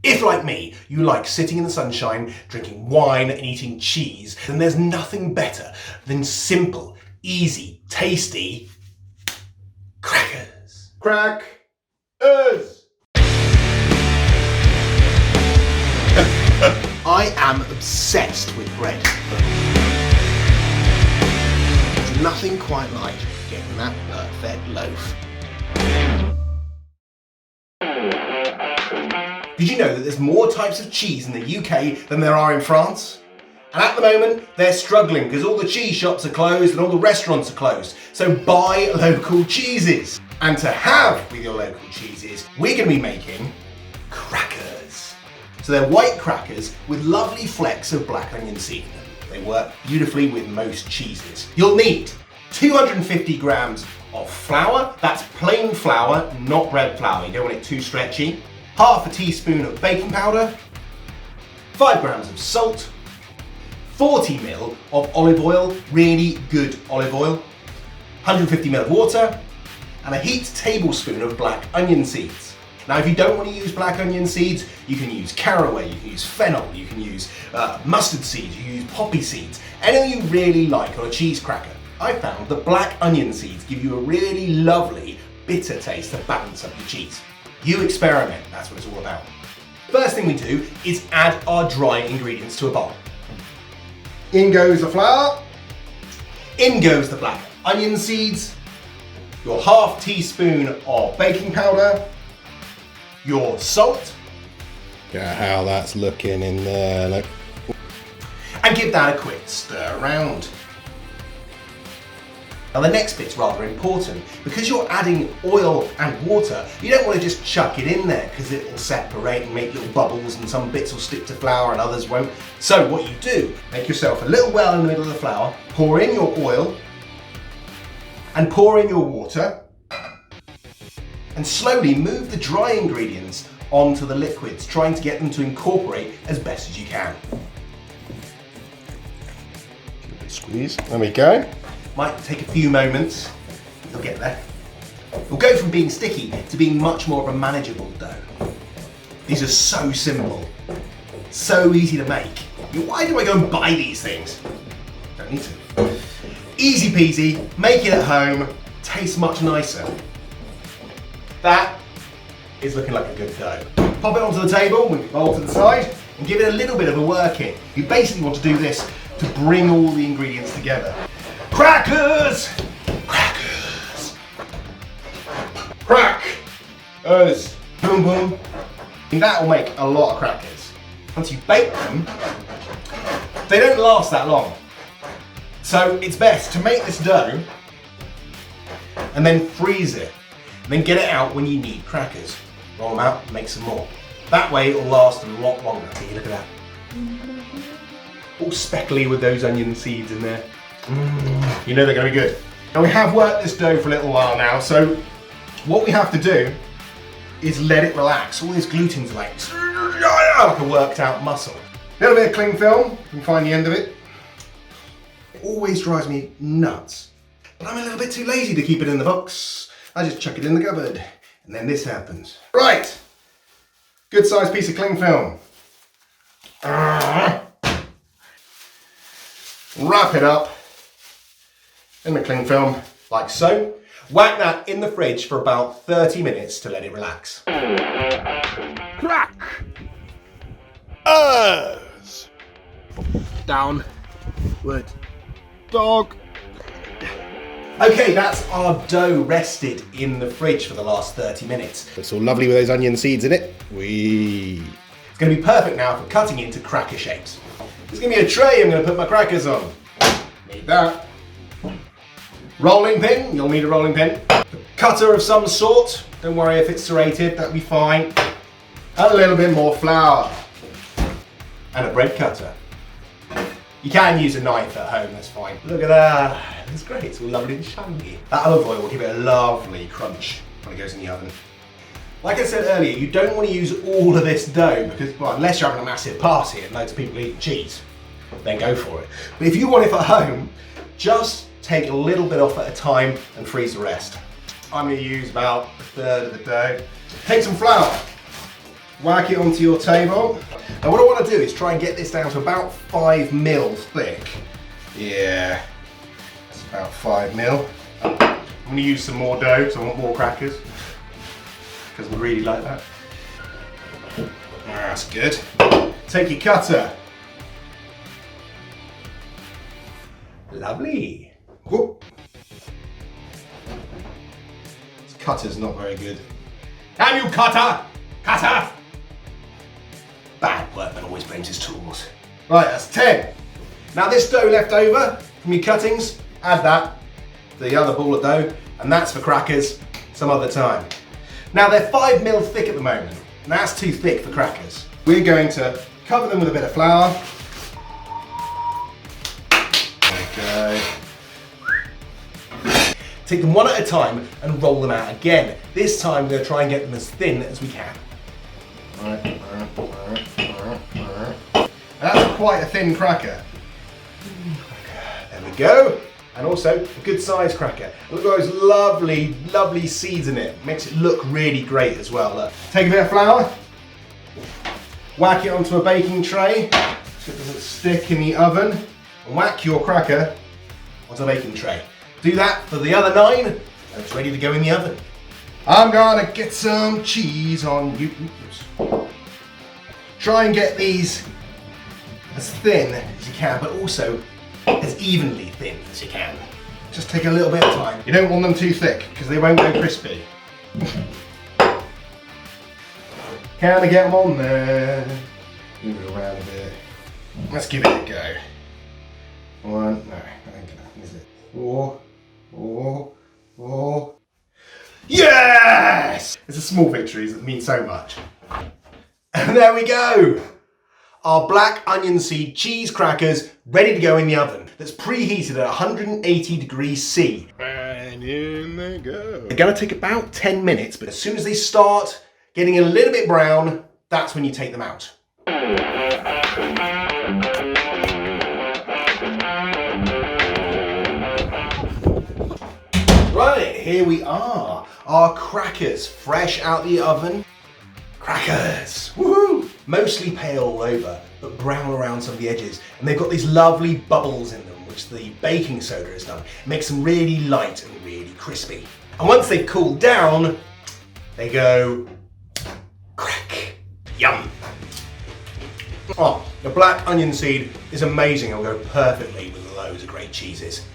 If, like me, you like sitting in the sunshine, drinking wine and eating cheese, then there's nothing better than simple, easy, tasty crackers. Crackers! I am obsessed with bread. There's nothing quite like getting that perfect loaf. Did you know that there's more types of cheese in the UK than there are in France? And at the moment, they're struggling because all the cheese shops are closed and all the restaurants are closed. So buy local cheeses. And to have with your local cheeses, we're going to be making crackers. So they're white crackers with lovely flecks of black onion seed in them. They work beautifully with most cheeses. You'll need 250 grams of flour. That's plain flour, not bread flour. You don't want it too stretchy. Half a teaspoon of baking powder, 5 grams of salt, 40 ml of olive oil, really good olive oil, 150 ml of water, and a heaped tablespoon of black onion seeds. Now, if you don't want to use black onion seeds, you can use caraway, you can use fennel, you can use mustard seeds, you can use poppy seeds, anything you really like on a cheese cracker. I found that black onion seeds give you a really lovely bitter taste to balance up your cheese. You experiment, that's what it's all about. First thing we do is add our dry ingredients to a bowl. In goes the flour, in goes the black onion seeds, your half teaspoon of baking powder, your salt. Look at how that's looking in there, look. And give that a quick stir around. Now the next bit's rather important. Because you're adding oil and water, you don't want to just chuck it in there because it will separate and make little bubbles and some bits will stick to flour and others won't. So what you do, make yourself a little well in the middle of the flour, pour in your oil and pour in your water and slowly move the dry ingredients onto the liquids, trying to get them to incorporate as best as you can. Give it a squeeze, there we go. Might take a few moments, you'll get there. It'll go from being sticky to being much more of a manageable dough. These are so simple, so easy to make. Why do I go and buy these things? Don't need to. Easy peasy, make it at home, tastes much nicer. That is looking like a good dough. Pop it onto the table, move your bowl to the side, and give it a little bit of a working. You basically want to do this to bring all the ingredients together. Crackers! Crackers! Crackers! Boom, boom. And that will make a lot of crackers. Once you bake them, they don't last that long. So it's best to make this dough and then freeze it. And then get it out when you need crackers. Roll them out, make some more. That way it'll last a lot longer. See, look at that. All speckly with those onion seeds in there. You know they're going to be good. Now we have worked this dough for a little while now, so what we have to do is let it relax. All this gluten's like a worked out muscle. A little bit of cling film, you can find the end of it. It always drives me nuts. But I'm a little bit too lazy to keep it in the box. I just chuck it in the cupboard, and then this happens. Right, good sized piece of cling film. Wrap it up in the cling film, like so. Whack that in the fridge for about 30 minutes to let it relax. Crack! Us! Downward Dog! Okay, that's our dough rested in the fridge for the last 30 minutes. It's all lovely with those onion seeds in it. It's going to be perfect now for cutting into cracker shapes. There's going to be a tray I'm going to put my crackers on. Need that. Rolling pin, you'll need a rolling pin. A cutter of some sort, don't worry if it's serrated, that'll be fine. A little bit more flour. And a bread cutter. You can use a knife at home, that's fine. Look at that, it's great, it's all lovely and shiny. That olive oil will give it a lovely crunch when it goes in the oven. Like I said earlier, you don't want to use all of this dough because, well, unless you're having a massive party and loads of people eating cheese, then go for it. But if you want it for home, just take a little bit off at a time and freeze the rest. I'm going to use about a third of the dough. Take some flour, Whack it onto your table. Now what I want to do is try and get this down to about 5 mil thick. Yeah, it's about 5 mil. I'm going to use some more dough because I want more crackers. Because I really like that. That's good. Take your cutter. Lovely. Whoop. This cutter's not very good. Damn you, cutter! Cutter! Bad workman always blames his tools. Right, that's 10. Now this dough left over from your cuttings, add that to the other ball of dough, and that's for crackers some other time. Now they're 5 mil thick at the moment, and that's too thick for crackers. We're going to cover them with a bit of flour. There we go. Take them one at a time and roll them out again. This time we're going to try and get them as thin as we can. That's quite a thin cracker. There we go. And also a good sized cracker. Look at those lovely, lovely seeds in it. Makes it look really great as well. Look. Take a bit of flour, whack it onto a baking tray so it doesn't stick in the oven, and whack your cracker onto a baking tray. Do that for the other 9 and it's ready to go in the oven. I'm gonna get some cheese on you. Oops. Try and get these as thin as you can, but also as evenly thin as you can. Just take a little bit of time. You don't want them too thick because they won't go crispy. Can I get them on there? Move it around a bit. Let's give it a go. 1, no, that ain't gonna happen, is it? 4, 4, 4. Yes! It's a small victory that means so much. And there we go! Our black onion seed cheese crackers ready to go in the oven. That's preheated at 180 degrees C. And in they go. They're gonna take about 10 minutes, but as soon as they start getting a little bit brown, that's when you take them out. Right, here we are. Our crackers, fresh out the oven. Crackers, woohoo! Mostly pale all over, but brown around some of the edges. And they've got these lovely bubbles in them, which the baking soda has done. It makes them really light and really crispy. And once they've cooled down, they go crack. Yum. Oh, the black onion seed is amazing. It'll go perfectly with loads of great cheeses.